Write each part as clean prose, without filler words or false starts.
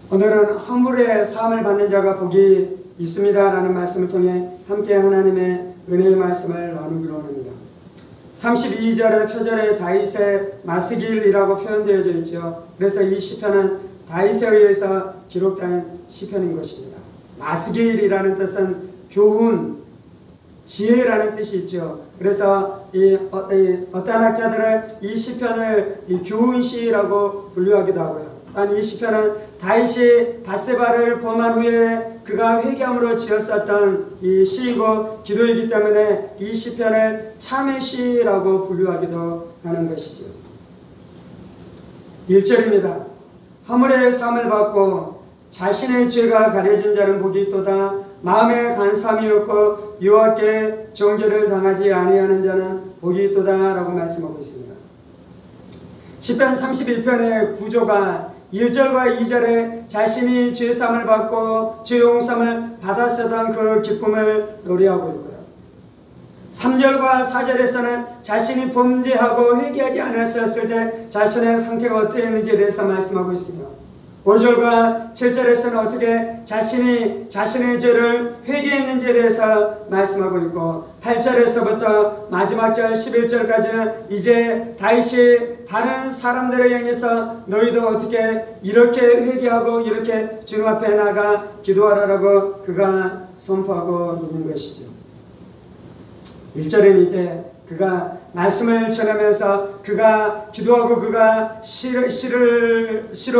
오늘은 허물의 사함을 받는 자가 복이 있습니다 라는 말씀을 통해 함께 하나님의 은혜의 말씀을 나누기로 합니다. 32절의 표절에 다윗의 마스길이라고 표현되어져 있죠. 그래서 이 시편은 다윗에 의해서 기록된 시편인 것입니다. 마스길이라는 뜻은 교훈, 지혜라는 뜻이 있죠. 그래서 어떤 학자들은 이 시편을 교훈시라고 분류하기도 하고요. 이 시편은 다윗이 밧세바를 범한 후에 그가 회개함으로 지었었던 이 시이고 기도이기 때문에 이 시편을 참의 시라고 분류하기도 하는 것이죠. 1절입니다. 허물의 사함을 받고 자신의 죄가 가려진 자는 복이 있도다. 마음에 간사함이 없고 여호와께 정죄를 당하지 아니하는 자는 복이 있도다 라고 말씀하고 있습니다. 시편 31편의 구조가 1절과 2절에 자신이 죄사함을 받고 죄용서함을 받았었던 그 기쁨을 노래하고 있고요. 3절과 4절에서는 자신이 범죄하고 회개하지 않았었을 때 자신의 상태가 어떠했는지에 대해서 말씀하고 있으며 5절과 7절에서는 어떻게 자신이 자신의 죄를 회개했는지에 대해서 말씀하고 있고 8절에서부터 마지막 절 11절까지는 이제 다윗이 다른 사람들을 향해서 너희도 어떻게 이렇게 회개하고 이렇게 주님 앞에 나가 기도하라고 그가 선포하고 있는 것이죠. 1절은 이제 그가 말씀을 전하면서 그가 기도하고 그가 시로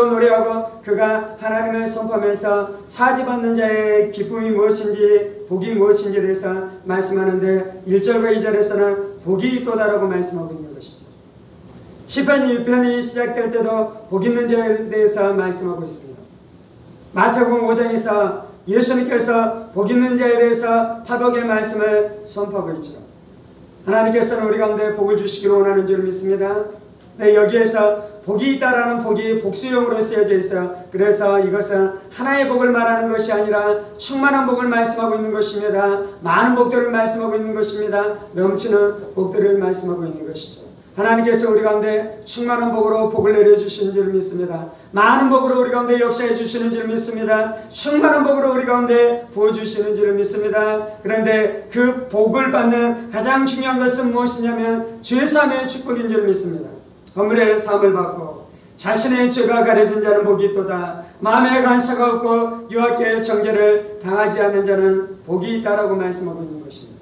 노래하고 그가 하나님을 선포하면서 사지받는 자의 기쁨이 무엇인지 복이 무엇인지에 대해서 말씀하는데 1절과 2절에서는 복이 있도다라고 말씀하고 있는 것이죠. 시편 1편이 시작될 때도 복 있는 자에 대해서 말씀하고 있습니다. 마태복음 5장에서 예수님께서 복 있는 자에 대해서 팔복의 말씀을 선포하고 있죠. 하나님께서는 우리 가운데 복을 주시기를 원하는 줄 믿습니다. 네, 여기에서 복이 있다라는 복이 복수용으로 쓰여져 있어요. 그래서 이것은 하나의 복을 말하는 것이 아니라 충만한 복을 말씀하고 있는 것입니다. 많은 복들을 말씀하고 있는 것입니다. 넘치는 복들을 말씀하고 있는 것이죠. 하나님께서 우리 가운데 충만한 복으로 복을 내려주시는 줄 믿습니다. 많은 복으로 우리 가운데 역사해 주시는 줄 믿습니다. 충만한 복으로 우리 가운데 부어주시는 줄 믿습니다. 그런데 그 복을 받는 가장 중요한 것은 무엇이냐면 죄사함의 축복인 줄 믿습니다. 허물의 사함을 받고 자신의 죄가 가려진 자는 복이 있도다. 마음에 간사가 없고 여호와께 정죄를 당하지 않는 자는 복이 있다라고 말씀하고 있는 것입니다.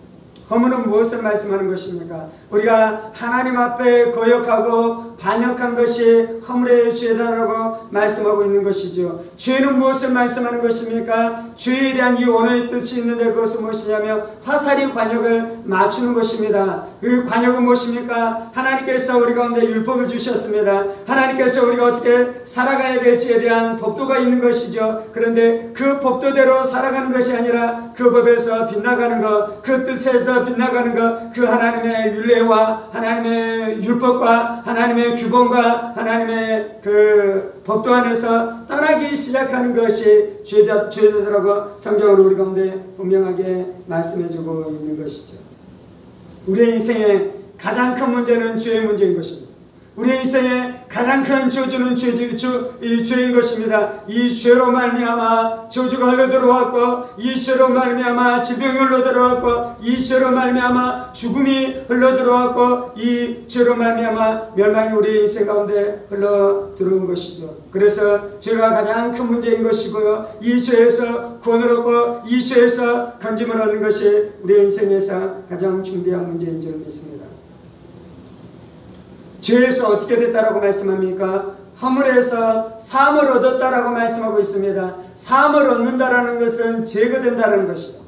허물은 무엇을 말씀하는 것입니까? 우리가 하나님 앞에 거역하고 반역한 것이 허물의 죄다라고 말씀하고 있는 것이죠. 죄는 무엇을 말씀하는 것입니까? 죄에 대한 이 원어의 뜻이 있는데 그것은 무엇이냐면 화살이 관역을 맞추는 것입니다. 그 관역은 무엇입니까? 하나님께서 우리 가운데 율법을 주셨습니다. 하나님께서 우리가 어떻게 살아가야 될지에 대한 법도가 있는 것이죠. 그런데 그 법도대로 살아가는 것이 아니라 그 법에서 빗나가는 것, 그 뜻에서 빗나가는 것, 그 하나님의 율례와 하나님의 율법과 하나님의 규범과 하나님의 그 법도 안에서 떠나기 시작하는 것이 죄다라고 성경으로 우리 가운데 분명하게 말씀해주고 있는 것이죠. 우리의 인생의 가장 큰 문제는 죄의 문제인 것입니다. 우리의 인생의 가장 큰 저주는 죄인 것입니다. 이 죄로 말미암아 저주가 흘러들어왔고 이 죄로 말미암아 질병이 흘러들어왔고 이 죄로 말미암아 죽음이 흘러들어왔고 이 죄로 말미암아 멸망이 우리 인생 가운데 흘러들어온 것이죠. 그래서 죄가 가장 큰 문제인 것이고요. 이 죄에서 구원을 얻고 이 죄에서 건짐을 얻는 것이 우리 인생에서 가장 중대한 문제인 줄 믿습니다. 죄에서 어떻게 됐다라고 말씀합니까? 허물에서 사함을 얻었다라고 말씀하고 있습니다. 사함을 얻는다라는 것은 제거된다는 것이요.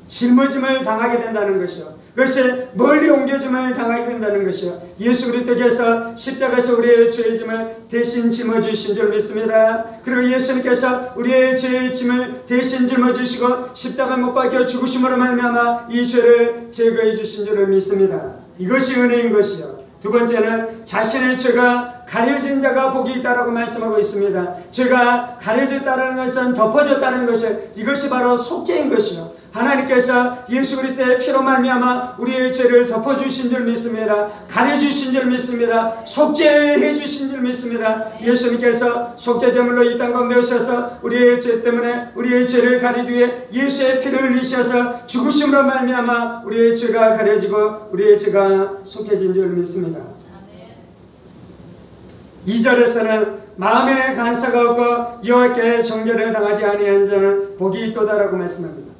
짊어짐을 당하게 된다는 것이요. 그것이 멀리 옮겨짐을 당하게 된다는 것이요. 예수 그리스도께서 십자가에서 우리의 죄의 짐을 대신 짊어주신 줄 믿습니다. 그리고 예수님께서 우리의 죄의 짐을 대신 짊어주시고 십자가에 못 박혀 죽으심으로 말미암아 이 죄를 제거해 주신 줄 믿습니다. 이것이 은혜인 것이요. 두 번째는 자신의 죄가 가려진 자가 복이 있다라고 말씀하고 있습니다. 죄가 가려졌다는 것은 덮어졌다는 것이 이것이 바로 속죄인 것이요. 하나님께서 예수 그리스도의 피로 말미암아 우리의 죄를 덮어주신 줄 믿습니다. 가려주신 줄 믿습니다. 속죄해 주신 줄 믿습니다. 예수님께서 속죄제물로 이 땅 가운데 오셔서 우리의 죄 때문에 우리의 죄를 가리기 위해 예수의 피를 흘리셔서 죽으심으로 말미암아 우리의 죄가 가려지고 우리의 죄가 속해진 줄 믿습니다. 2절에서는 마음에 간사가 없고 여호와께 정죄를 당하지 아니한 자는 복이 있도다라고 말씀합니다.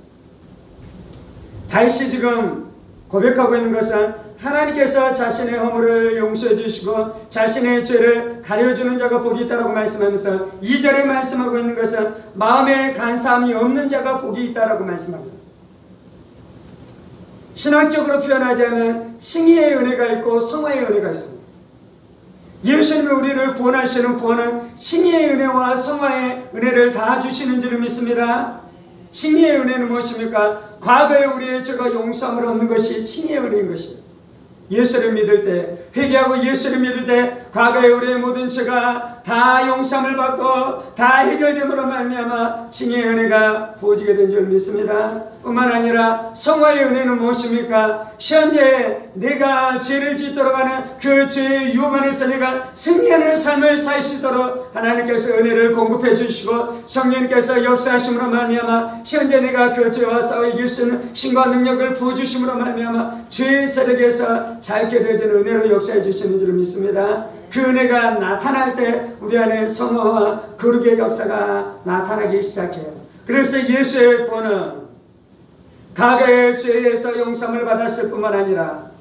다윗이 지금 고백하고 있는 것은 하나님께서 자신의 허물을 용서해 주시고 자신의 죄를 가려주는 자가 복이 있다라고 말씀하면서 2절에 말씀하고 있는 것은 마음에 간사함이 없는 자가 복이 있다라고 말씀합니다. 신학적으로 표현하자면 칭의의 은혜가 있고 성화의 은혜가 있습니다. 예수님이 우리를 구원하시는 구원은 칭의의 은혜와 성화의 은혜를 다 주시는 줄 믿습니다. 칭의의 은혜는 무엇입니까? 과거에 우리의 죄가 용서함을 얻는 것이 칭의의 은혜인 것입니다. 예수를 믿을 때, 회개하고 예수를 믿을 때 과거의 우리의 모든 죄가 다 용서함을 받고 다 해결됨으로 말미암아 칭의의 은혜가 부어지게 된 줄 믿습니다. 뿐만 아니라 성화의 은혜는 무엇입니까? 현재 내가 죄를 짓도록 하는 그 죄의 유혹 안에서 내가 승리하는 삶을 살 수 있도록 하나님께서 은혜를 공급해 주시고 성령님께서 역사하심으로 말미암아 현재 내가 그 죄와 싸워 이길 수 있는 신과 능력을 부어주심으로 말미암아 죄의 세력에서 자유케 되어지는 은혜로 역사해 주시는 줄 믿습니다. 그 은혜가 나타날 때 우리 안에 성화와 거룩의 역사가 나타나기 시작해요. 그래서 예수의 구원은 과거의 죄에서 용서함을 받았을 뿐만 아니라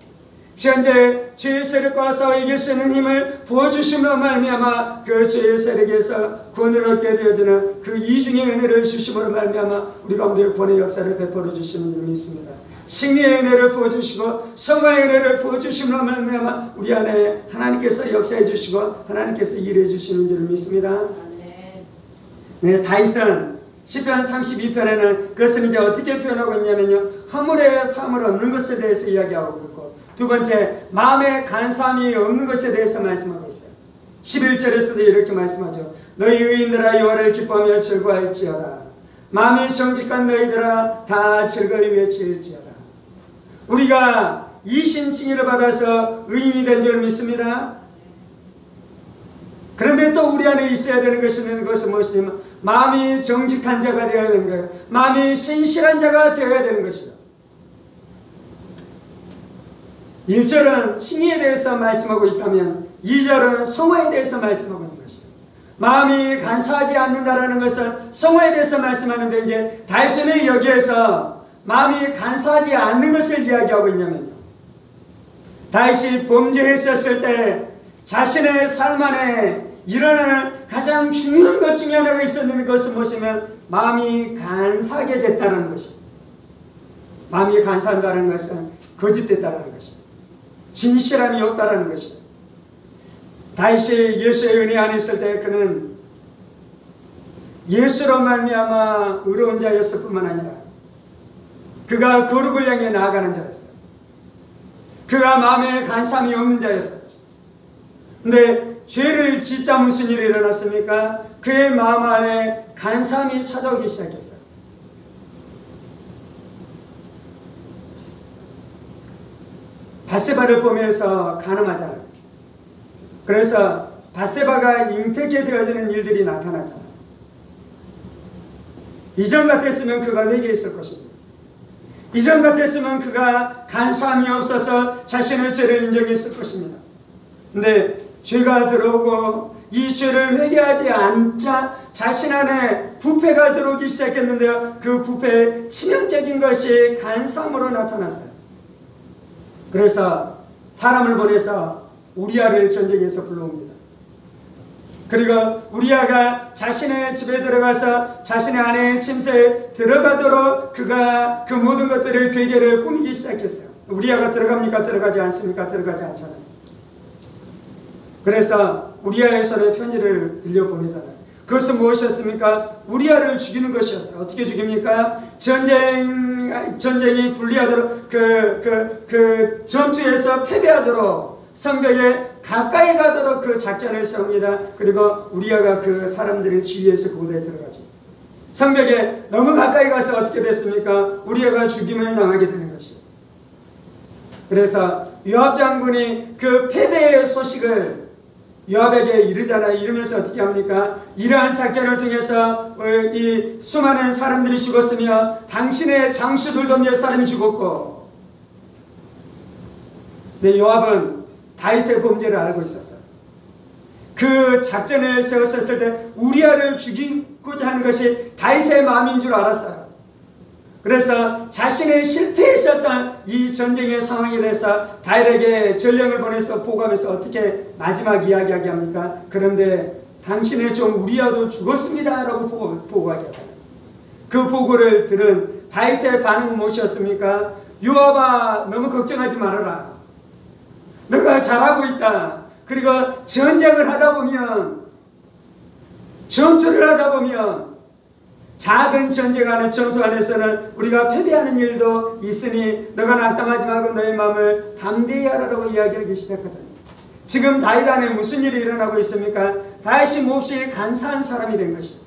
현재 죄의 세력과 싸워 이길 수 있는 힘을 부어주심으로 말미암아 그 죄의 세력에서 구원을 얻게 되어지는 그 이중의 은혜를 주심으로 말미암아 우리 가운데 구원의 역사를 베풀어 주시는 줄 믿습니다. 칭의의 은혜를 부어주시고 성화의 은혜를 부어주심으로 말미암아 우리 안에 하나님께서 역사해 주시고 하나님께서 일해 주시는 줄 믿습니다. 네, 다윗은 시편 32편에는 그것은 이제 어떻게 표현하고 있냐면요, 허물의 삶을 얻는 것에 대해서 이야기하고 있고, 두 번째 마음에 간사함이 없는 것에 대해서 말씀하고 있어요. 11절에서도 이렇게 말씀하죠. 너희 의인들아 여호와를 기뻐하며 즐거워할지어다. 마음이 정직한 너희들아 다 즐거이 외칠지어다. 우리가 이신 칭의를 받아서 의인이 된 줄 믿습니다. 그런데 또 우리 안에 있어야 되는 것은 무엇이냐면 마음이 정직한 자가 되어야 되는 거예요. 마음이 신실한 자가 되어야 되는 것이다. 1절은 칭의에 대해서 말씀하고 있다면 2절은 성화에 대해서 말씀하고 있는 것이다. 마음이 간사하지 않는다라는 것은 성화에 대해서 말씀하는데 이제 다윗은 여기에서 마음이 간사하지 않는 것을 이야기하고 있냐면요, 다윗이 범죄했었을 때 자신의 삶 안에 일어나는 가장 중요한 것 중에 하나가 있었는데 그것은 무엇이냐면 마음이 간사하게 됐다는 것입니다. 마음이 간사한다는 것은 거짓됐다는 것입니다. 진실함이 없다는 것입니다. 다윗이 예수의 은혜 안에 있을 때 그는 예수로 말미암아 의로운 자였을 뿐만 아니라 그가 거룩을 향해 나아가는 자였어요. 그가 마음에 간사함이 없는 자였어요. 근데 죄를 짓자 무슨 일이 일어났습니까? 그의 마음 안에 간사함이 찾아오기 시작했어요. 밧세바를 보면서 간음하잖아요. 그래서 밧세바가 잉태케 되어지는 일들이 나타나잖아요. 이전 같았으면 그가 회개했을 것입니다. 이전 같았으면 그가 간사함이 없어서 자신의 죄를 인정했을 것입니다. 근데 죄가 들어오고 이 죄를 회개하지 않자 자신 안에 부패가 들어오기 시작했는데요, 그 부패의 치명적인 것이 간사함으로 나타났어요. 그래서 사람을 보내서 우리아를 전쟁에서 불러옵니다. 그리고 우리아가 자신의 집에 들어가서 자신의 아내의 침대에 들어가도록 그가 그 모든 것들의 괴계를 꾸미기 시작했어요. 우리아가 들어갑니까? 들어가지 않습니까? 들어가지 않잖아요. 그래서 우리아의 손에 편지를 들려보내잖아요. 그것은 무엇이었습니까? 우리아를 죽이는 것이었어요. 어떻게 죽입니까? 전쟁이 불리하도록 그 전투에서 패배하도록 성벽에 가까이 가도록 그 작전을 세웁니다. 그리고 우리아가 그 사람들의 지휘에서 그곳에 들어가죠. 성벽에 너무 가까이 가서 어떻게 됐습니까? 우리아가 죽임을 당하게 되는 것이에요. 그래서 요압 장군이 그 패배의 소식을 요압에게 이르잖아요. 이르면서 어떻게 합니까? 이러한 작전을 통해서 이 수많은 사람들이 죽었으며 당신의 장수들도 몇 사람이 죽었고, 근데 요압은 다윗의 범죄를 알고 있었어요. 그 작전을 세웠을 때 우리아를 죽이고자 하는 것이 다윗의 마음인 줄 알았어요. 그래서 자신의 실패했었던 이 전쟁의 상황에 대해서 다윗에게 전령을 보내서 보고하면서 어떻게 마지막 이야기하게 합니까? 그런데 당신의 종 우리아도 죽었습니다 라고 보고하게 하잖아요. 그 보고를 들은 다윗의 반응은 무엇이었습니까? 요압아, 너무 걱정하지 말아라. 너가 잘하고 있다. 그리고 전쟁을 하다 보면, 전투를 하다 보면, 작은 전쟁 안에 전투 안에서는 우리가 패배하는 일도 있으니 너가 낙담하지 말고 너의 마음을 담대히 하라고 이야기하기 시작하잖아요. 지금 다윗 안에 무슨 일이 일어나고 있습니까? 다윗이 몹시 간사한 사람이 된 것이요,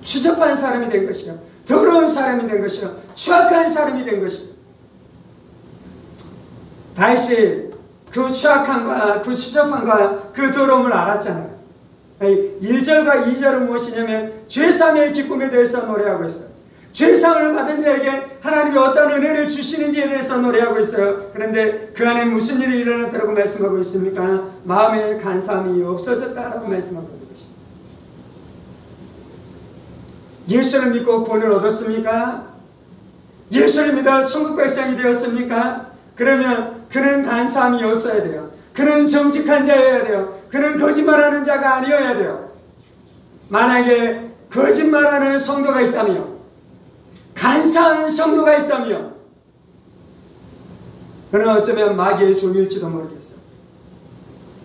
추접한 사람이 된 것이요, 더러운 사람이 된 것이요, 추악한 사람이 된 것이요. 다윗이 그 추악함과 그 추접함과 그 더러움을 알았잖아요. 1절과 2절은 무엇이냐면 죄사함의 기쁨에 대해서 노래하고 있어요. 죄사함을 받은 자에게 하나님이 어떤 은혜를 주시는지에 대해서 노래하고 있어요. 그런데 그 안에 무슨 일이 일어났다고 말씀하고 있습니까? 마음의 간사함이 없어졌다라고 말씀하고 있는 것입니다. 예수를 믿고 구원을 얻었습니까? 예수를 믿어 천국 백성이 되었습니까? 그러면 그는 간사함이 없어야 돼요. 그는 정직한 자여야 돼요. 그는 거짓말하는 자가 아니어야 돼요. 만약에 거짓말하는 성도가 있다며, 간사한 성도가 있다며, 그는 어쩌면 마귀의 종일지도 모르겠어요.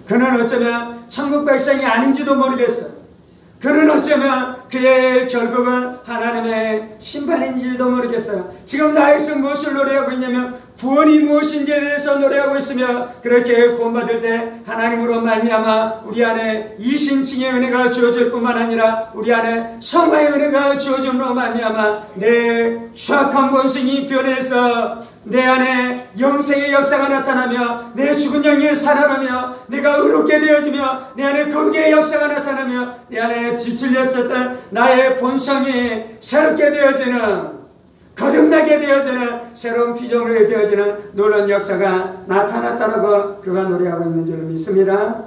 그는 어쩌면 천국 백성이 아닌지도 모르겠어요. 그는 어쩌면 그의 결국은 하나님의 심판인지도 모르겠어요. 지금 다윗은 무엇을 노래하고 있냐면 구원이 무엇인지에 대해서 노래하고 있으며, 그렇게 구원받을 때 하나님으로 말미암아 우리 안에 이신칭의 은혜가 주어질 뿐만 아니라 우리 안에 성화의 은혜가 주어짐으로 말미암아 내 추악한 본성이 변해서 내 안에 영생의 역사가 나타나며 내 죽은 영이 살아나며 내가 의롭게 되어지며 내 안에 거룩의 역사가 나타나며 내 안에 뒤틀렸었던 나의 본성이 새롭게 되어지는, 거듭나게 되어지는, 새로운 피조물이 되어지는 놀라운 역사가 나타났다라고 그가 노래하고 있는 줄 믿습니다.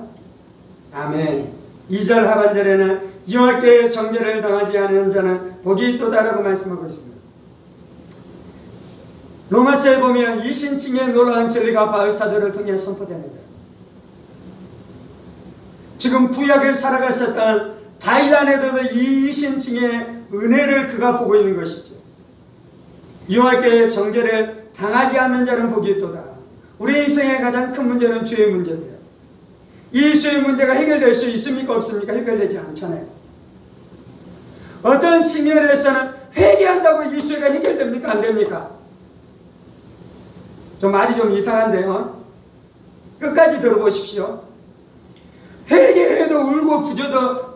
아멘. 2절 하반절에는 여호와께 정죄를 당하지 않은 자는 복이 있도다라고 말씀하고 있습니다. 로마서에 보면 이신칭의 놀라운 진리가 바울사도를 통해 선포되는데, 지금 구약을 살아갔었던 다윗 안에도 이 이신칭의 은혜를 그가 보고 있는 것이죠. 여호와께 정죄를 당하지 않는 자는 복이 있도다. 우리 인생의 가장 큰 문제는 죄의 문제인데요, 이 죄의 문제가 해결될 수 있습니까? 없습니까? 해결되지 않잖아요. 어떤 측면에서는 회개한다고 이 죄가 해결됩니까? 안 됩니까? 좀 말이 좀 이상한데요, 끝까지 들어보십시오. 회개해도 울고 부져도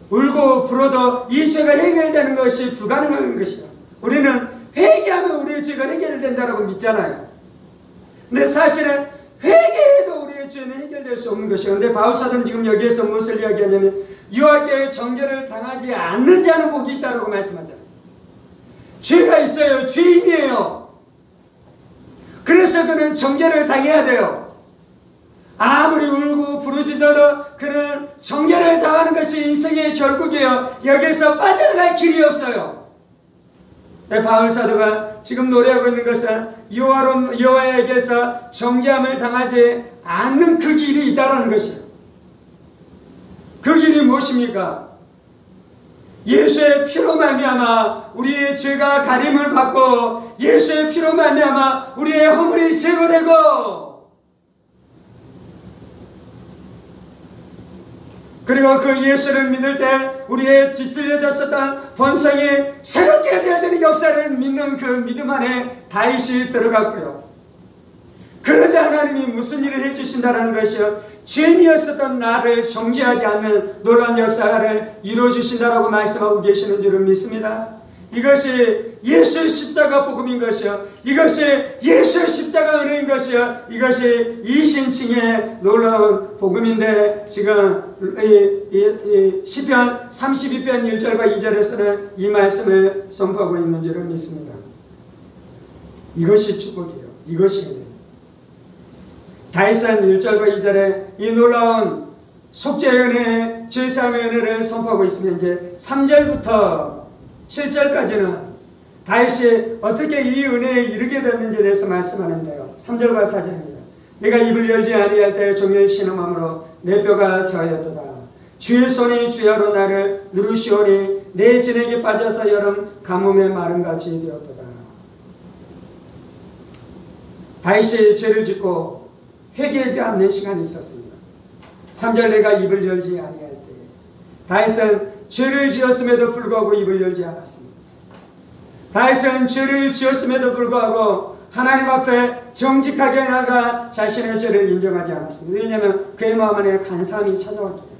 울고 불어도 이 죄가 해결되는 것이 불가능한 것이다. 우리는 회개하면 우리의 죄가 해결된다고 믿잖아요. 근데 사실은 회개해도 우리의 죄는 해결될 수 없는 것이에요. 근데 바울사도는 지금 여기에서 무엇을 이야기하냐면 여호와께 정죄를 당하지 않는 자는 복이 있다고 말씀하잖아요. 죄가 있어요. 죄인이에요. 그래서 그는 정죄를 당해야 돼요. 아무리 울고 부르짖어도 그는 정죄를 당하는 것이 인생의 결국이에요. 여기에서 빠져나갈 길이 없어요. 바울사도가 지금 노래하고 있는 것은 여호와에게서 정죄함을 당하지 않는 그 길이 있다는 것이에요. 그 길이 무엇입니까? 예수의 피로 말미암아 우리의 죄가 가림을 받고, 예수의 피로 말미암아 우리의 허물이 제거되고, 그리고 그 예수를 믿을 때 우리의 뒤틀려졌었던 본성이 새롭게 되어지는 역사를 믿는 그 믿음 안에 다윗이 들어갔고요. 그러자 하나님이 무슨 일을 해주신다는 것이요, 죄인이었었던 나를 정죄하지 않는 놀라운 역사를 이루어주신다라고 말씀하고 계시는 줄을 믿습니다. 이것이 예수의 십자가 복음인 것이요, 이것이 예수의 십자가 은혜인 것이요, 이것이 이신칭의 놀라운 복음인데, 지금 시편 32편 1절과 2절에서는 이 말씀을 선포하고 있는 줄을 믿습니다. 이것이 축복이에요. 이것이 은혜예요. 다윗은 1절과 2절에 이 놀라운 속죄의 은혜, 죄사함의 은혜를 선포하고 있으면, 이제 3절부터 7절까지는 다윗이 어떻게 이 은혜에 이르게 됐는지에 대해서 말씀하는데요. 3절과 4절입니다. 내가 입을 열지 아니할 때 종일 신음함으로 내 뼈가 쇠하였도다. 주의 손이 주야로 나를 누르시오니 내 진액이 빠져서 여름 가뭄에 마름같이 되었도다. 다윗이 죄를 짓고 회개하지 않는 시간이 있었습니다. 3절 내가 입을 열지 아니할 때, 다윗은 죄를 지었음에도 불구하고 입을 열지 않았습니다. 다윗은 죄를 지었음에도 불구하고 하나님 앞에 정직하게 나가 자신의 죄를 인정하지 않았습니다. 왜냐하면 그의 마음 안에 간사함이 찾아왔기 때문에.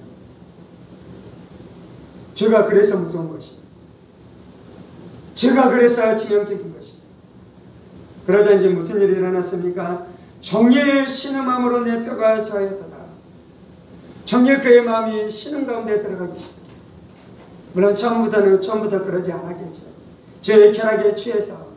죄가 그래서 무서운 것입니다. 죄가 그래서 치명적인 것입니다. 그러자 이제 무슨 일이 일어났습니까? 종일 신음함으로 내 뼈가 쇠하였도다. 종일 그의 마음이 신음 가운데 들어가기 시작했어요. 물론 처음부터 그러지 않았겠죠. 죄의 쾌락에 취해서,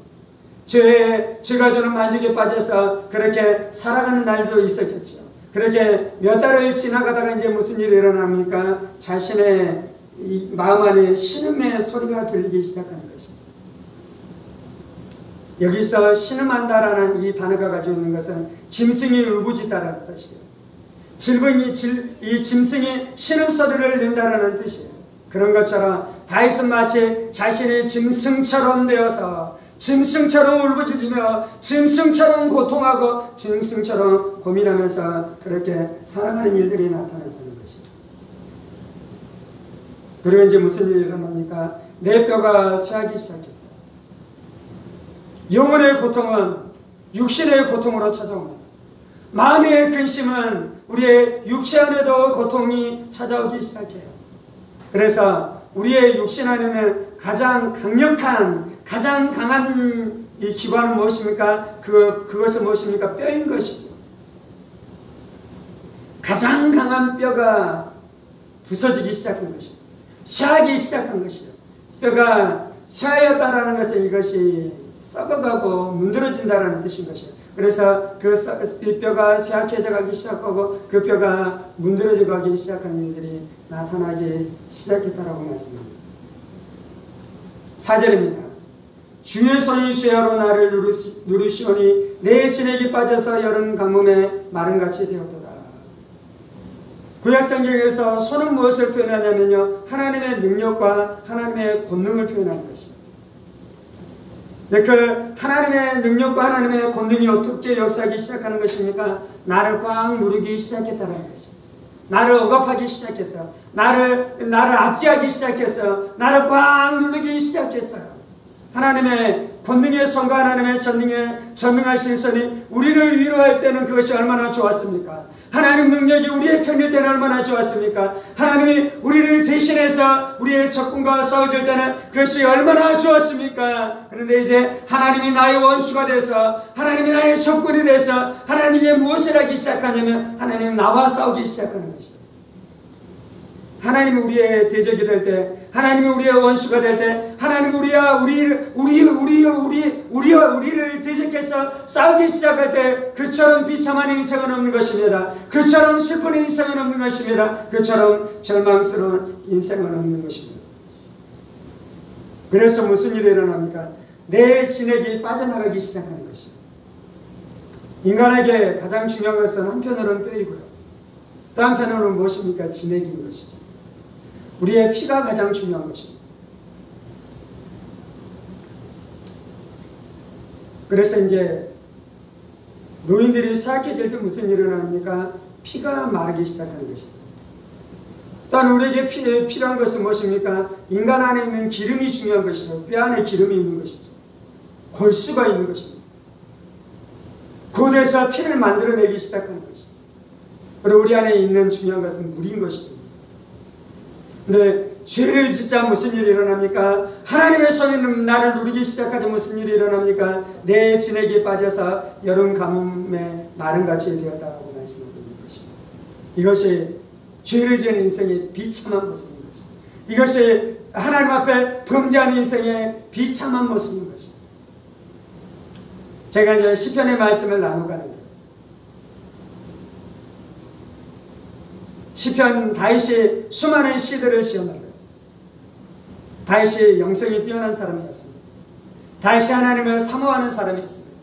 죄가 주는 만족에 빠져서 그렇게 살아가는 날도 있었겠죠. 그렇게 몇 달을 지나가다가 이제 무슨 일이 일어납니까? 자신의 이 마음 안에 신음의 소리가 들리기 시작하는 것입니다. 여기서 신음한다라는 이 단어가 가지고 있는 것은 짐승이 울부짖다라는 뜻이에요. 이 짐승이 신음소리를 낸다라는 뜻이에요. 그런 것처럼 다윗은 마치 자신이 짐승처럼 되어서 짐승처럼 울부짖으며 짐승처럼 고통하고 짐승처럼 고민하면서 그렇게 살아가는 일들이 나타났다는 것입니다. 그리고 이제 무슨 일이 일어납니까? 내 뼈가 쇠하기 시작했어요. 영혼의 고통은 육신의 고통으로 찾아옵니다. 마음의 근심은 우리의 육체 안에도 고통이 찾아오기 시작해요. 그래서 우리의 육신 안에는 가장 강력한, 가장 강한 이 기관은 무엇입니까? 그것은 무엇입니까? 뼈인 것이죠. 가장 강한 뼈가 부서지기 시작한 것입니다. 쇠하기 시작한 것이죠. 뼈가 쇠하였다라는 것은 이것이 썩어가고 문드러진다라는 뜻인 것이에요. 그래서 이 뼈가 쇠약해져 가기 시작하고 그 뼈가 문드러져 가기 시작하는 일들이 나타나기 시작했다라고 말씀합니다. 4절입니다. 주의 손이 주야로 나를 누르시오니 내 진액이 빠져서 여름 가뭄에 마름같이 되었도다. 구약성경에서 손은 무엇을 표현하냐면요, 하나님의 능력과 하나님의 권능을 표현하는 것입니다. 그 하나님의 능력과 하나님의 권능이 어떻게 역사하기 시작하는 것입니까? 나를 꽉 누르기 시작했다는 것입니다. 나를 억압하기 시작했어요. 나를 압제하기 시작했어요. 나를 꽉 누르기 시작했어요. 하나님의 권능의 손과 하나님의 전능하신 손이 우리를 위로할 때는 그것이 얼마나 좋았습니까? 하나님 능력이 우리의 편일 때는 얼마나 좋았습니까? 하나님이 우리를 대신해서 우리의 적군과 싸워줄 때는 그것이 얼마나 좋았습니까? 그런데 이제 하나님이 나의 원수가 돼서, 하나님이 나의 적군이 돼서 하나님이 이제 무엇을 하기 시작하냐면 하나님은 나와 싸우기 시작하는 것입니다. 하나님이 우리의 대적이 될 때, 하나님이 우리의 원수가 될 때, 하나님이 우리를 대적해서 싸우기 시작할 때 그처럼 비참한 인생은 없는 것입니다. 그처럼 슬픈 인생은 없는 것입니다. 그처럼 절망스러운 인생은 없는 것입니다. 그래서 무슨 일이 일어납니까? 내 진액이 빠져나가기 시작하는 것입니다. 인간에게 가장 중요한 것은 한편으로는 뼈이고요, 또 한편으로는 무엇입니까? 진액인 것이죠. 우리의 피가 가장 중요한 것입니다. 그래서 이제 노인들이 쇠약해질 때 무슨 일이 일어납니까? 피가 마르기 시작하는 것이죠. 또한 우리에게 필요한 것은 무엇입니까? 인간 안에 있는 기름이 중요한 것이죠. 뼈 안에 기름이 있는 것이죠. 골수가 있는 것입니다. 그곳에서 피를 만들어내기 시작하는 것이죠. 그리고 우리 안에 있는 중요한 것은 물인 것이죠. 근데 죄를 짓자 무슨 일이 일어납니까? 하나님의 손이 나를 누리기 시작하자 무슨 일이 일어납니까? 내 진액이 빠져서 여름 가뭄에 마른같이 되었다라고 말씀하고 있는 것입니다. 이것이 죄를 지은 인생의 비참한 모습인 것입니다. 이것이 하나님 앞에 범죄한 인생의 비참한 모습인 것입니다. 제가 이제 시편의 말씀을 나누가는데, 시편 다윗이 수많은 시들을 지었는데, 다윗이 영성이 뛰어난 사람이었습니다. 다윗이 하나님을 사모하는 사람이었습니다.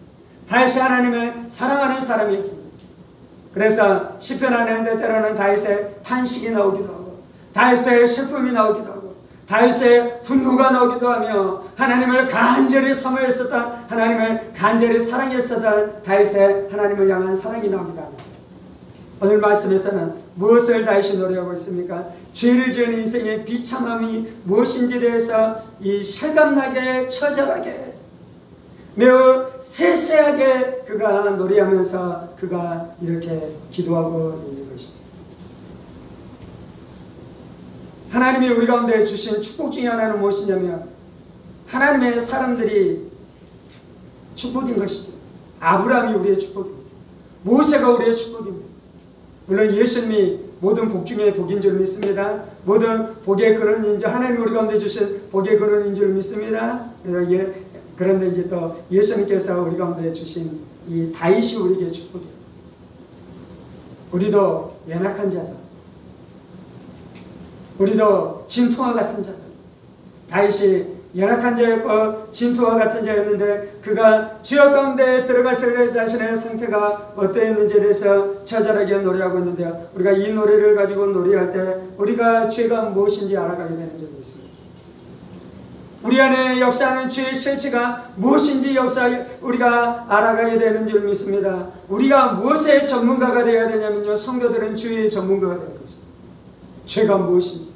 다윗이 하나님을 사랑하는 사람이었습니다. 그래서 시편 하는데 때로는 다윗의 탄식이 나오기도 하고, 다윗의 슬픔이 나오기도 하고, 다윗의 분노가 나오기도 하며, 하나님을 간절히 사모했었던, 하나님을 간절히 사랑했었던 다윗의 하나님을 향한 사랑이 나오기도 합니다. 오늘 말씀에서는 무엇을 다윗이 노래하고 있습니까? 죄를 지은 인생의 비참함이 무엇인지에 대해서 이 실감나게 처절하게 매우 세세하게 그가 노래하면서 그가 이렇게 기도하고 있는 것이죠. 하나님이 우리 가운데 주신 축복 중에 하나는 무엇이냐면 하나님의 사람들이 축복인 것이죠. 아브라함이 우리의 축복입니다. 모세가 우리의 축복입니다. 물론 예수님이 모든 복 중에 복인 줄 믿습니다. 모든 복의 근원인 줄, 하나님이 우리 가운데 주신 복의 근원인 줄 믿습니다. 그런데 이제 또 예수님께서 우리 가운데 주신 이 다윗이 우리에게 축복이에요. 우리도 연약한 자죠. 우리도 진토와 같은 자죠. 다윗이 연약한 자였고 진토와 같은 자였는데 그가 죄악 가운데 들어갔을 때 자신의 상태가 어떠했는지에 대해서 처절하게 노래하고 있는데요. 우리가 이 노래를 가지고 노래할 때 우리가 죄가 무엇인지 알아가게 되는 점이 있습니다. 우리 안에 역사하는 죄의 실체가 무엇인지 우리가 알아가게 되는 줄 믿습니다. 우리가 무엇의 전문가가 되어야 되냐면요, 성도들은 죄의 전문가가 되는 것입니다. 죄가 무엇인지,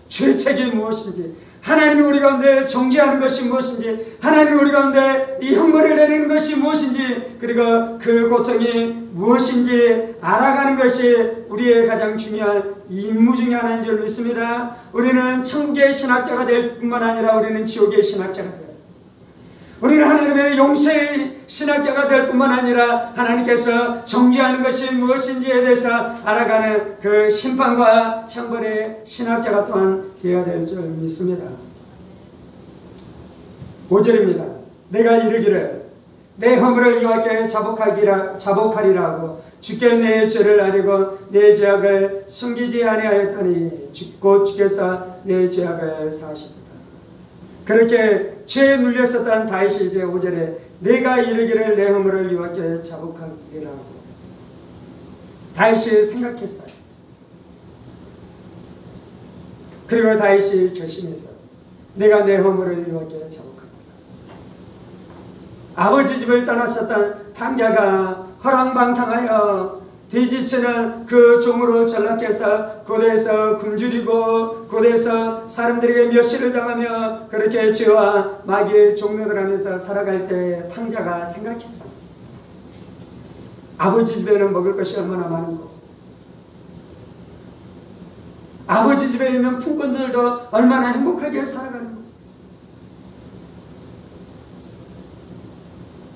죄책이 무엇인지, 하나님이 우리 가운데 정죄하는 것이 무엇인지, 하나님이 우리 가운데 이 형벌을 내리는 것이 무엇인지, 그리고 그 고통이 무엇인지 알아가는 것이 우리의 가장 중요한 임무 중에 하나인 줄 믿습니다. 우리는 천국의 신학자가 될 뿐만 아니라 우리는 지옥의 신학자가 돼요. 우리는 하나님의 용서의 신학자가 될 뿐만 아니라 하나님께서 정죄하는 것이 무엇인지에 대해서 알아가는 그 심판과 형벌의 신학자가 또한 되어야 될 줄 믿습니다. 5절입니다. 내가 이르기를 내 허물을 여호와께 자복하리라 하고 주께 내 죄를 아뢰고 내 죄악을 숨기지 아니하였더니 곧 주께서 내 죄악을 사하시도다. 그렇게 죄에 눌렸었던 다윗이 이제 5절에 내가 이르기를 내 허물을 여호와께 자복하리라 하고, 다윗이 생각했어요. 그리고 다윗이 결심했어요. 내가 내 허물을 여호와께 자복하리라. 아버지 집을 떠났었던 탕자가 허랑방탕하여 뒤지치는 그 종으로 전락해서 고대에서 굶주리고 고대에서 사람들에게 멸시를 당하며 그렇게 죄와 마귀의 종노를 하면서 살아갈 때 탕자가 생각했잖아. 아버지 집에는 먹을 것이 얼마나 많은고, 아버지 집에 있는 품꾼들도 얼마나 행복하게 살아가는고,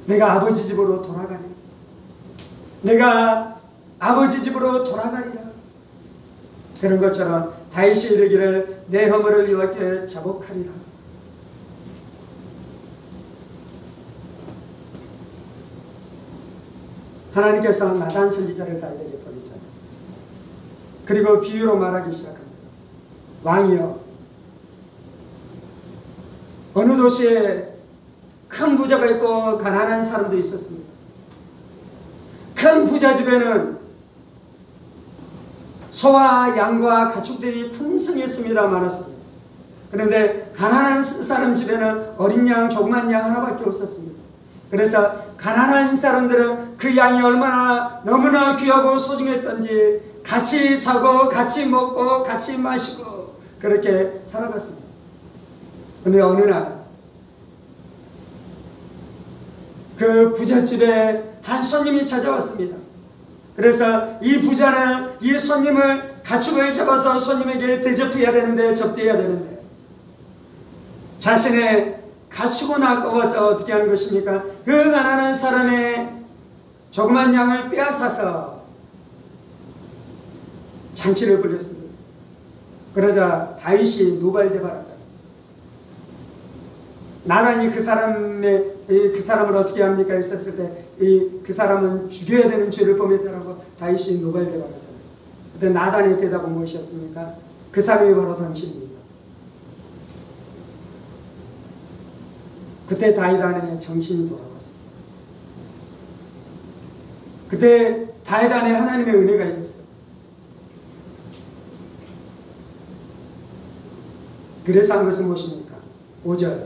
내가 아버지 집으로 돌아가리라. 내가 아버지 집으로 돌아가리라. 그런 것처럼 다윗이 이르기를 내 허물을 여호와께 자복하리라. 하나님께서 나단 선지자를 다윗에게 보냈잖아요. 그리고 비유로 말하기 시작합니다. 왕이여, 어느 도시에 큰 부자가 있고 가난한 사람도 있었습니다. 큰 부자 집에는 소와 양과 가축들이 풍성했습니다. 많았습니다. 그런데 가난한 사람 집에는 어린 양, 조그만 양 하나밖에 없었습니다. 그래서 가난한 사람들은 그 양이 얼마나 너무나 귀하고 소중했던지 같이 자고 같이 먹고 같이 마시고 그렇게 살아갔습니다. 그런데 어느 날 그 부잣집에 한 손님이 찾아왔습니다. 그래서 이 부자는 이 손님을 가축을 잡아서 손님에게 대접해야 되는데, 접대해야 되는데, 자신의 가축은 아까워서 어떻게 하는 것입니까? 그 가난한 사람의 조그만 양을 빼앗아서 잔치를 벌였습니다. 그러자 다윗이 노발대발하자. 나란히 그 사람을 어떻게 합니까? 했었을 때 그 사람은 죽여야 되는 죄를 범했다라고 다윗이 노발대발하잖아요. 그때 나단의 대답은 무엇이었습니까? 그 사람이 바로 당신입니다. 그때 다윗 안에 정신이 돌아왔어요. 그때 다윗 안에 하나님의 은혜가 있었어요. 그래서 한 것은 무엇입니까? 5절,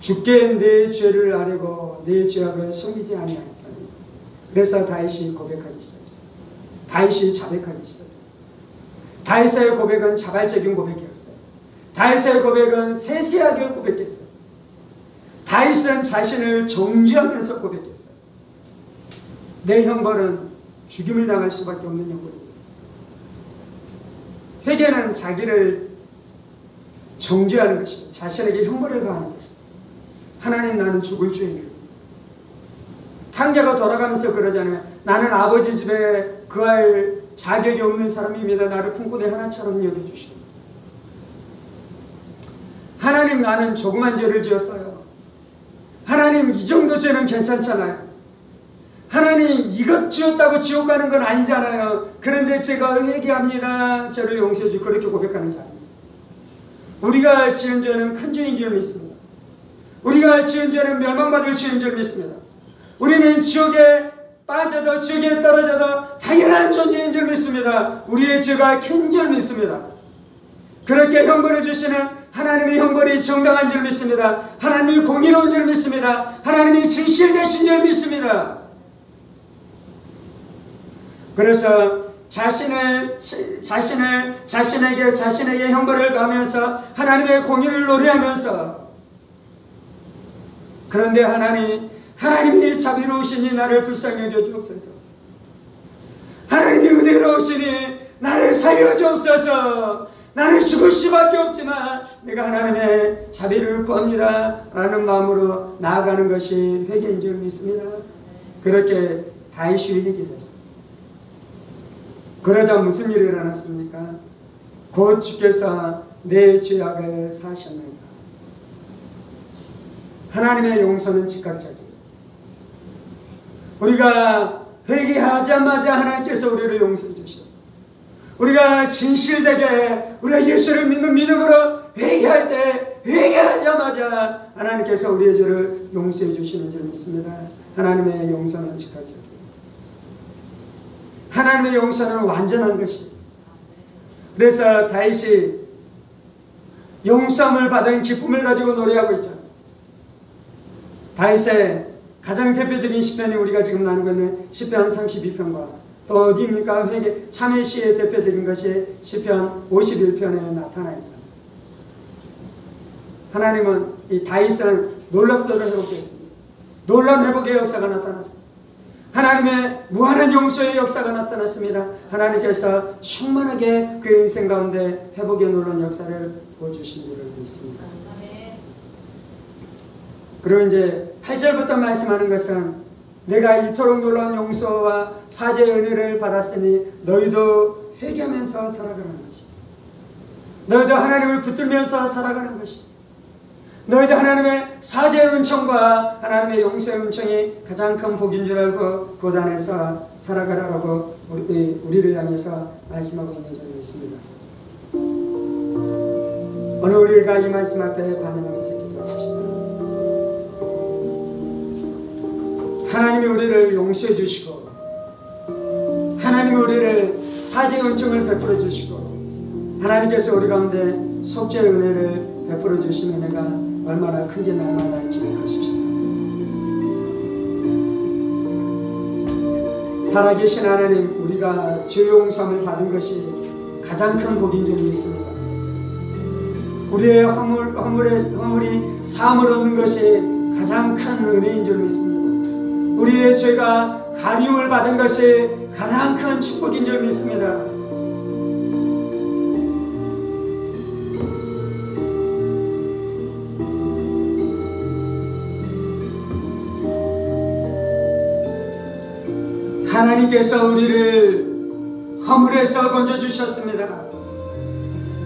주께 내 죄를 아뢰고 내 죄악을 숨기지 아니하였더니. 그래서 다윗이 고백하기 시작했어요. 다윗이 자백하기 시작했어요. 다윗의 고백은 자발적인 고백이었어요. 다윗의 고백은 세세하게 고백했어요. 다윗은 자신을 정죄하면서 고백했어요. 내 형벌은 죽임을 당할 수밖에 없는 형벌입니다. 회개는 자기를 정죄하는 것이고 자신에게 형벌을 가하는 것입니다. 하나님, 나는 죽을 죄인입니다. 탕자가 돌아가면서 그러잖아요. 나는 아버지 집에 거할 자격이 없는 사람입니다. 나를 품고 내 하나처럼 여겨주시오. 하나님, 나는 조그만 죄를 지었어요. 하나님, 이 정도 죄는 괜찮잖아요. 하나님, 이것 지었다고 지옥 가는 건 아니잖아요. 그런데 제가 회개합니다. 저를 용서해 주고, 그렇게 고백하는 게 아닙니다. 우리가 지은 죄는 큰 죄인 줄 믿습니다. 우리가 지은 죄는 멸망받을 죄인 줄 믿습니다. 우리는 지옥에 빠져도 지옥에 떨어져도 당연한 존재인 줄 믿습니다. 우리의 죄가 큰 줄 믿습니다. 그렇게 형벌해 주시는 하나님의 형벌이 정당한 줄 믿습니다. 하나님이 공의로운 줄 믿습니다. 하나님이 진실되신 줄 믿습니다. 그래서 자신에게 형벌을 가하면서 하나님의 공의를 노래하면서, 그런데 하나님이 자비로우시니 나를 불쌍히 여겨주옵소서. 하나님이 은혜로우시니 나를 살려주옵소서. 나는 죽을 수밖에 없지만 내가 하나님의 자비를 구합니다 라는 마음으로 나아가는 것이 회개인 줄 믿습니다. 그렇게 다윗이 회개했어요. 그러자 무슨 일이 일어났습니까? 곧 주께서 내 죄악을 사하셨나이다. 하나님의 용서는 즉각적이에요. 우리가 회개하자마자 하나님께서 우리를 용서해 주셔요. 우리가 진실되게 우리가 예수를 믿는 믿음으로 회개할 때, 회개하자마자 하나님께서 우리의 죄를 용서해 주시는 줄 믿습니다. 하나님의 용서는 즉각적이에요. 하나님의 용서는 완전한 것이에요. 그래서 다윗이 용서함을 받은 기쁨을 가지고 노래하고 있잖아요. 다윗의 가장 대표적인 시편이 우리가 지금 나누고 있는 시편 32편과 또 어디입니까? 회개 참회 시의 대표적인 것이 시편 51편에 나타나 있잖아요. 하나님은 이 다윗은 놀랍도록 회복했습니다. 놀라운 회복의 역사가 나타났습니다. 하나님의 무한한 용서의 역사가 나타났습니다. 하나님께서 충만하게 그 인생 가운데 회복의 놀라운 역사를 부어주신 줄을 믿습니다. 그리고 이제 8절부터 말씀하는 것은 내가 이토록 놀라운 용서와 사죄의 은혜를 받았으니 너희도 회개하면서 살아가는 것이, 너희도 하나님을 붙들면서 살아가는 것이, 너희도 하나님의 사죄의 은총과 하나님의 용서의 은총이 가장 큰 복인 줄 알고 그 안에서 살아가라고 우리를 향해서 말씀하고 있는 줄 믿습니다. 오늘 우리가 이 말씀 앞에 반응하면서 기도하십시다. 하나님이 우리를 용서해 주시고 하나님이 우리를 사죄의 은총을 베풀어 주시고 하나님께서 우리 가운데 속죄의 은혜를 베풀어 주신 은혜가 얼마나 큰지 날마다 기억하십시오. 살아계신 하나님, 우리가 죄 용서함을 받은 것이 가장 큰 복인 줄 믿습니다. 우리의 허물이 사함을 얻는 것이 가장 큰 은혜인 줄 믿습니다. 우리의 죄가 가림을 받은 것이 가장 큰 축복인 줄 믿습니다. 하나님께서 우리를 허물에서 건져주셨습니다.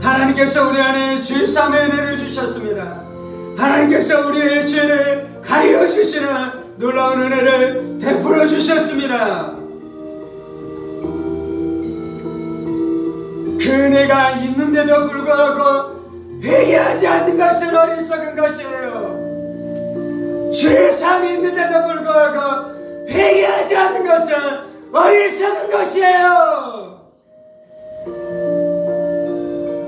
하나님께서 우리 안에 죄사함의 은혜를 주셨습니다. 하나님께서 우리의 죄를 가리워 주시는 놀라운 은혜를 베풀어 주셨습니다. 그 은혜가 있는데도 불구하고 회개하지 않는 것은 어리석은 것이에요. 죄사함이 있는데도 불구하고 회개하지 않는 것은 어리석은 것이에요.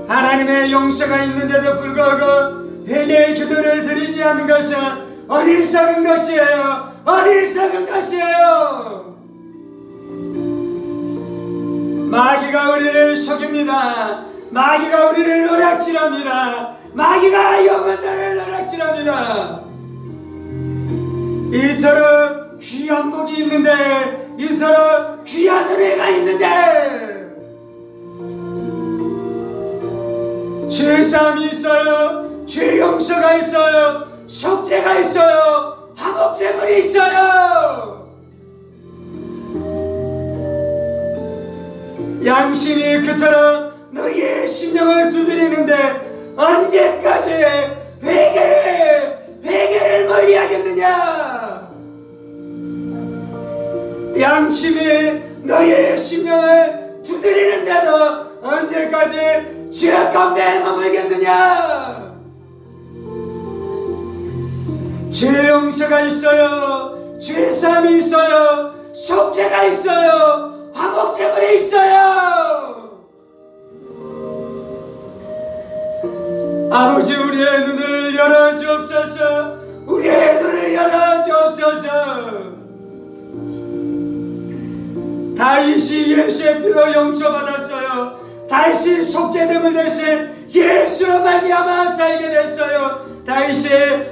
하나님의 용서가 있는데도 불구하고 회개의 기도를 드리지 않는 것은 어리석은 것이에요. 어리석은 것이에요. 마귀가 우리를 속입니다. 마귀가 우리를 노략질합니다. 마귀가 영혼들을 노략질합니다. 이토록 귀한 복이 있는데, 이토록 귀한 은혜가 있는데 죄사함이 있어요. 죄 용서가 있어요. 속죄가 있어요. 화목제물이 있어요. 양심이 그토록 너희의 심령을 두드리는데 언제까지 회개를 멀리하겠느냐? 양심이 너희의 심령을 두드리는데도 언제까지 죄악 가운데 머물겠느냐? 죄 용서가 있어요. 죄사함이 있어요. 속죄가 있어요. 화목제물이 있어요. 아버지, 우리의 눈을 열어 주옵소서. 우리의 눈을 열어 주옵소서. 다윗이 예수의 피로 용서받았어요. 다윗이 속죄됨을 대신 예수로 말미암아 살게 됐어요. 다윗이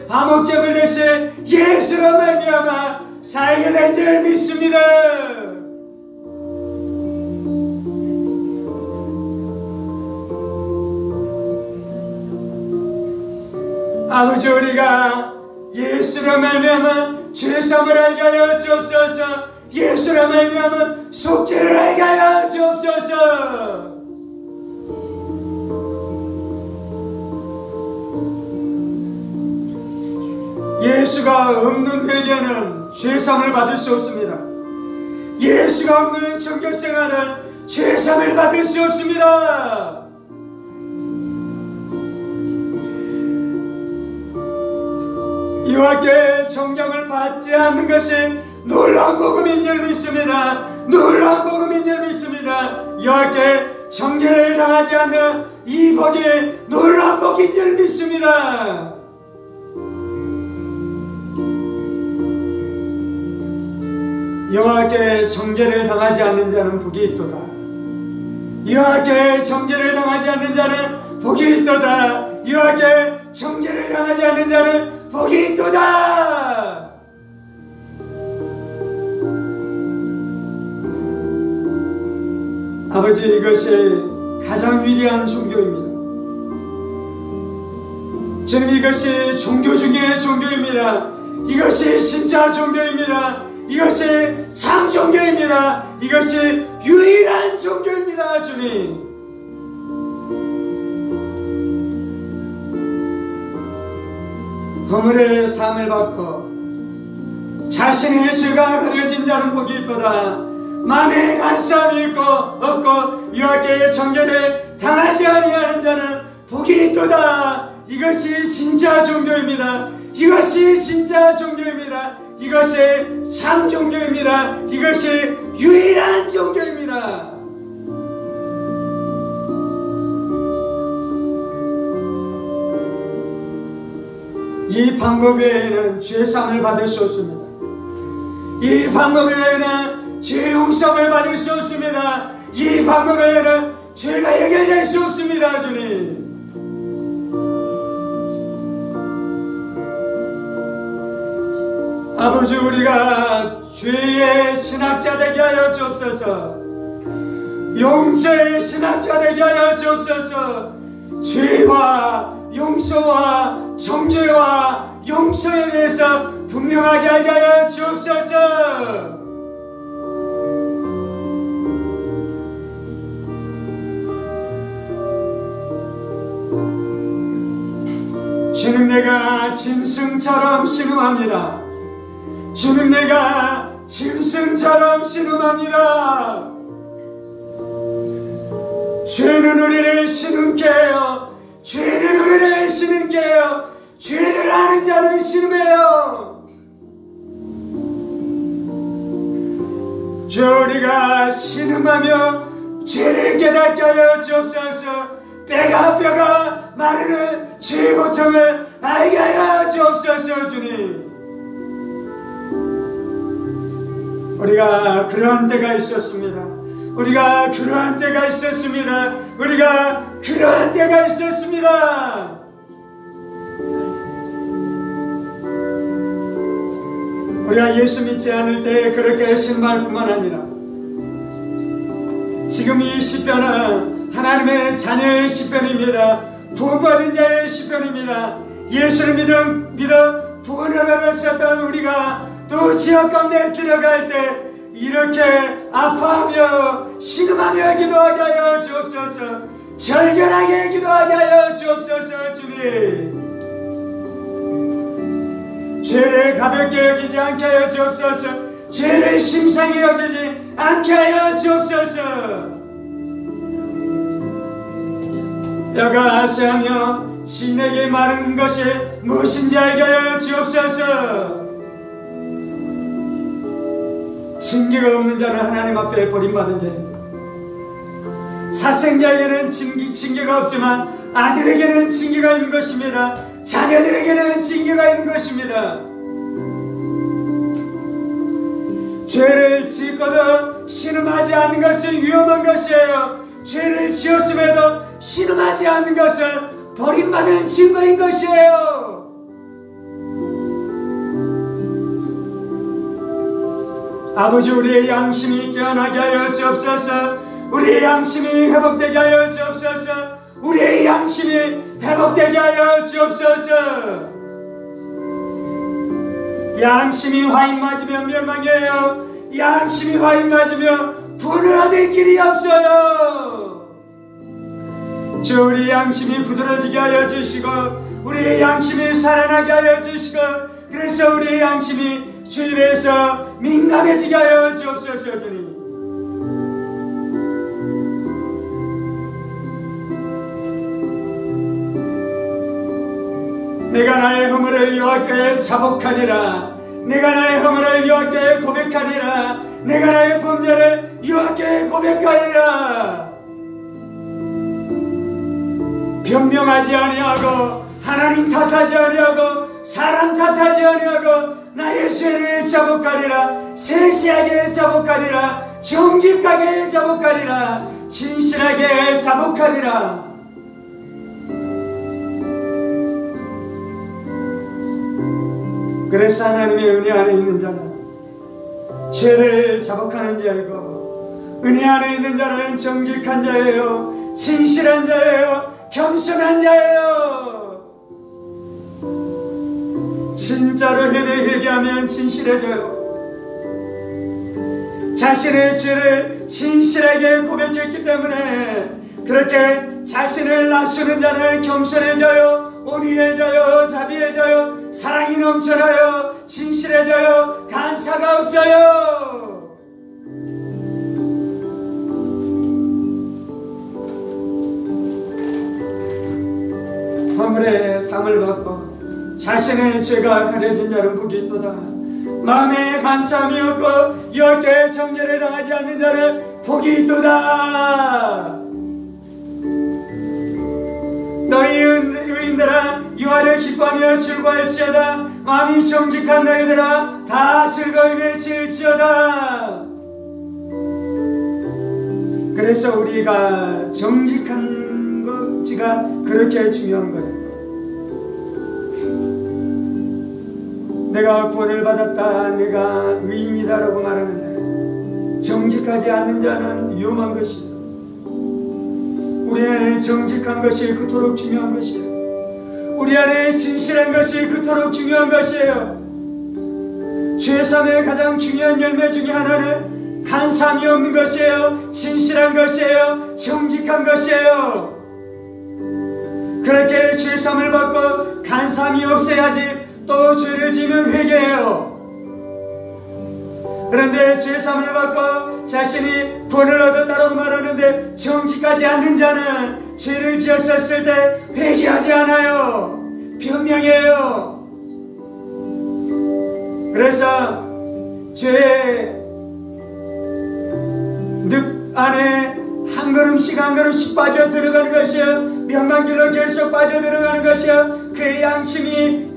화목제물 대신 예수로 말미암아 살게 된 줄 믿습니다. 아버지, 우리가 예수로 말미암아 죄사함을 알게 하여 주옵소서. 예수로 말미암아 속죄를 알게 하여 주옵소서. 예수가 없는 회개는 죄사함을 받을 수 없습니다. 예수가 없는 정결생활은 죄사함을 받을 수 없습니다. 여호와께 정경을 받지 않는 것이 놀라운 복음인 줄 믿습니다. 놀라운 복음인 줄 믿습니다. 여호와께 정죄를 당하지 않는 이 복이 놀라운 복인 줄 믿습니다. 여호와께 정죄를 당하지 않는 자는 복이 있도다. 여호와께 정죄를 당하지 않는 자는 복이 있도다. 여호와께 정죄를 당하지 않는 자는 복이 있도다. 아버지, 이것이 가장 위대한 종교입니다. 주님, 이것이 종교 중에 종교입니다. 이것이 진짜 종교입니다. 이것이 참 종교입니다. 이것이 유일한 종교입니다. 주님, 허물의 삶을 받고 자신의 죄가 가려진 자는 복이 있도다. 마음에 간사함이 있고 없고 여호와께 정죄를 당하지 아니하는 자는 복이 있도다. 이것이 진짜 종교입니다. 이것이 진짜 종교입니다. 이것이 참 종교입니다. 이것이 유일한 종교입니다. 이 방법 외에는 죄사함을 받을 수 없습니다. 이 방법 외에는 죄 용서를 받을 수 없습니다. 이 방법 외에는 죄가 해결될 수 없습니다. 주님, 아버지, 우리가 죄의 신학자 되게 하여 주옵소서. 용서의 신학자 되게 하여 주옵소서. 죄와 용서와 정죄와 용서에 대해서 분명하게 알게 하여 주옵소서. 주님, 내가 짐승처럼 신음합니다. 주님, 내가 짐승처럼 신음합니다. 죄는 우리를 신음케 해요. 죄는 우리를 신음케 해요. 죄를 아는 자는 신음해요. 주, 우리가 신음하며 죄를 깨닫게 하여 주옵소서. 뼈가 마르는 죄의 고통을 알게 하여 주옵소서. 주님, 우리가 그러한 때가 있었습니다. 우리가 그러한 때가 있었습니다. 우리가 그러한 때가 있었습니다. 우리가 예수 믿지 않을 때 그렇게 신발 뿐만 아니라 지금 이 시편은 하나님의 자녀의 시편입니다. 구원받은 자의 시편입니다. 예수를 믿어 구원을 얻었었던 우리가 또 지역 가운데 들어갈 때 이렇게 아파하며 신음하며 기도하게 하여 주옵소서. 절절하게 기도하게 하여 주옵소서. 주님, 죄를 가볍게 여기지 않게 하여 주옵소서. 죄를 심상히 여기지 않게 하여 주옵소서. 뼈가 아수하며 신에게 마른 것이 무엇인지 알게 하여 주옵소서. 징계가 없는 자는 하나님 앞에 버림받은 자입니다. 사생자에게는 징계가 없지만 아들에게는 징계가 있는 것입니다. 자녀들에게는 징계가 있는 것입니다. 죄를 짓고도 신음하지 않는 것은 위험한 것이에요. 죄를 지었음에도 신음하지 않는 것은 버림받은 증거인 것이에요. 아버지, 우리의 양심이 깨어나게 하여 주옵소서. 우리의 양심이 회복되게 하여 주옵소서. 우리의 양심이 회복되게 하여 주옵소서. 양심이 화인 맞으면 멸망이에요. 양심이 화인 맞으면 구원을 얻을 길이 없어요. 주, 우리 양심이 부드러지게 하여 주시고 우리의 양심이 살아나게 하여 주시고 그래서 우리의 양심이 주에 대해서 민감해지게 하여 주옵소서. 주님, 내가 나의 허물을 여호와께 자복하리라. 내가 나의 허물을 여호와께 고백하리라. 내가 나의 범죄를 여호와께 고백하리라. 변명하지 아니하고 하나님 탓하지 아니하고 사람 탓하지 아니하고 나의 죄를 자복하리라. 세세하게 자복하리라. 정직하게 자복하리라. 진실하게 자복하리라. 그래서 하나님의 은혜 안에 있는 자는 죄를 자복하는 자이고 은혜 안에 있는 자는 정직한 자예요. 진실한 자예요. 겸손한 자예요. 진짜로 회개하면 진실해져요. 자신의 죄를 진실하게 고백했기 때문에 그렇게 자신을 낮추는 자는 겸손해져요. 온유해져요. 자비해져요. 사랑이 넘쳐나요. 진실해져요. 간사가 없어요. 허물의 상을 받고 자신의 죄가 가려진 자는 복이 있도다. 마음에 간사함이 없고 여호와께 정죄를 당하지 않는 자는 복이 있도다. 너희 의인들아 여호와를 기뻐하며 즐거워할지어다. 마음이 정직한 너희들아 다 즐거이 외칠지어다. 그래서 우리가 정직한 것지가 그렇게 중요한 거예요. 내가 구원을 받았다, 내가 의인이다라고 말하는데 정직하지 않는 자는 위험한 것이에요. 우리 안에 정직한 것이 그토록 중요한 것이에요. 우리 안에 진실한 것이 그토록 중요한 것이에요. 죄사함의 가장 중요한 열매 중에 하나는 간사함이 없는 것이에요. 진실한 것이에요. 정직한 것이에요. 그렇게 죄사함을 받고 간사함이 없어야지 또 죄를 지으면 회개해요. 그런데 죄사함을 받고 자신이 구원을 얻었다고 말하는데 정직하지 않는 자는 죄를 지었을 때 회개하지 않아요. 변명해요. 그래서 죄의 늪 안에 한 걸음씩 한 걸음씩 빠져 들어가는 것이요, 멸망길로 계속 빠져 들어가는 것이요, 그의 양심이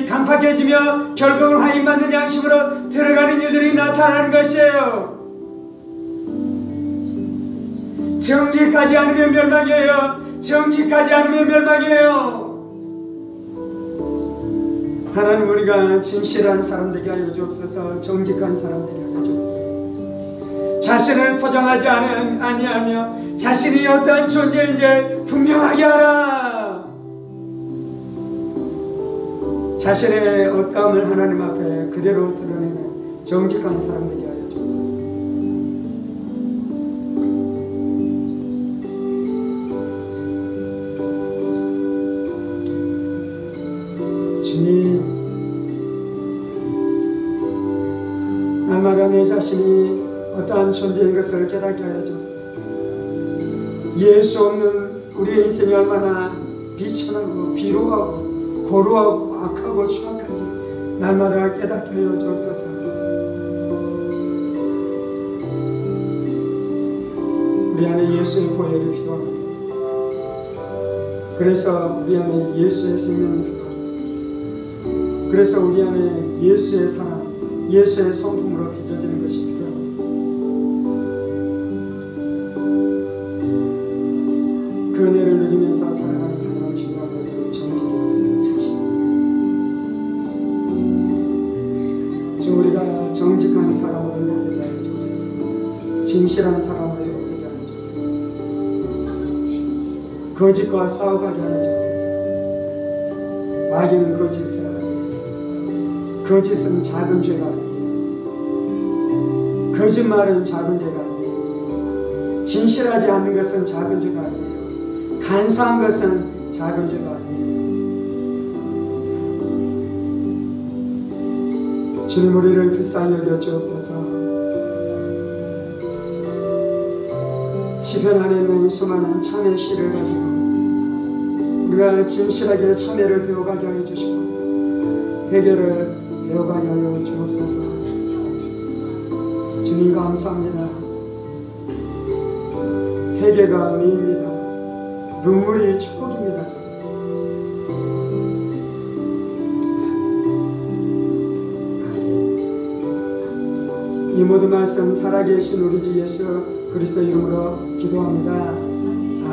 간파해지며 결국은 화인받는 양심으로 들어가는 일들이 나타나는 것이에요. 정직하지 않으면 멸망이에요. 정직하지 않으면 멸망이에요. 하나님, 우리가 진실한 사람 되게 하여 주옵소서. 정직한 사람 되게 하여 주옵소서. 자신을 포장하지 아니하며 자신이 어떠한 존재인지 분명하게 하라. 자신의 어떠함을 하나님 앞에 그대로 드러내는 정직한 사람 되게 하여 주옵소서. 주님, 날마다 내 자신이 어떠한 존재인 것을 깨닫게 하여 주옵소서. 예수 없는 우리의 인생이 얼마나 비천하고 비루하고 고루하고 악하고 추악한지 날마다 깨닫게 하여 주옵소서. 우리 안에 예수의 보혈이 필요합니다. 그래서 우리 안에 예수의 생명이 필요합니다. 그래서 우리 안에 예수의 사랑, 예수의 성품으로 빚어지는 것이 필요합니다. 그 은혜를 누리면서 살아가는 가장 중요한 것은 정직입니다. 자신. 우리가 정직한 사람으로 회복되게 하여 주옵소서. 진실한 사람으로 회복되게 하여 주옵소서. 거짓과 싸워가게 하여 주옵소서. 마귀는 거짓을 하고, 거짓은 작은 죄가 아니에요. 거짓말은 작은 죄가 아니에요. 진실하지 않는 것은 작은 죄가 아니에요. 간사한 것은 작은 죄가 아니에요. 주님, 우리를 불쌍히 여겨 주옵소서. 시편 안에 있는 수많은 참회 시를 가지고 우리가 진실하게 참회를 배워가게 하여 주시고 회개를 배워가게 하여 주옵소서. 주님, 감사합니다. 회개가 은혜입니다. 눈물이 축복입니다. 이 모든 말씀 살아계신 우리 주 예수 그리스도 이름으로 기도합니다.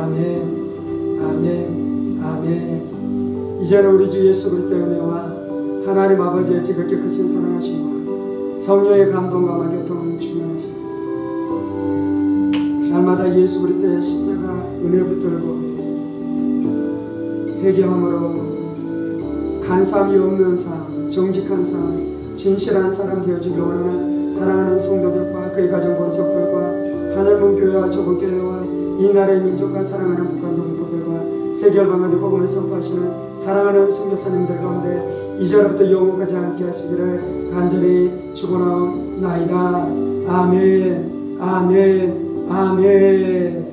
아멘, 아멘, 아멘. 이제는 우리 주 예수 그리스도의 은혜와 하나님 아버지의 지극히 크신 사랑하심과 성령의 감동과 교통을 충만하시고 날마다 예수 그리스도의 십자가 은혜 붙들고 회개함으로 간사함이 없는 삶, 정직한 삶, 진실한 사람 되어지기 원하는 사랑하는 성도들과 그의 가정 권속들과 하늘문 교회와 조국교회와 이 나라의 민족과 사랑하는 북한 동포들과 세계 열방가도 복음을 선포하시는 사랑하는 선교사님들 가운데 이제로부터 영원까지 함께 하시기를 간절히 축원하옵나이다. 아멘, 아멘, 아멘.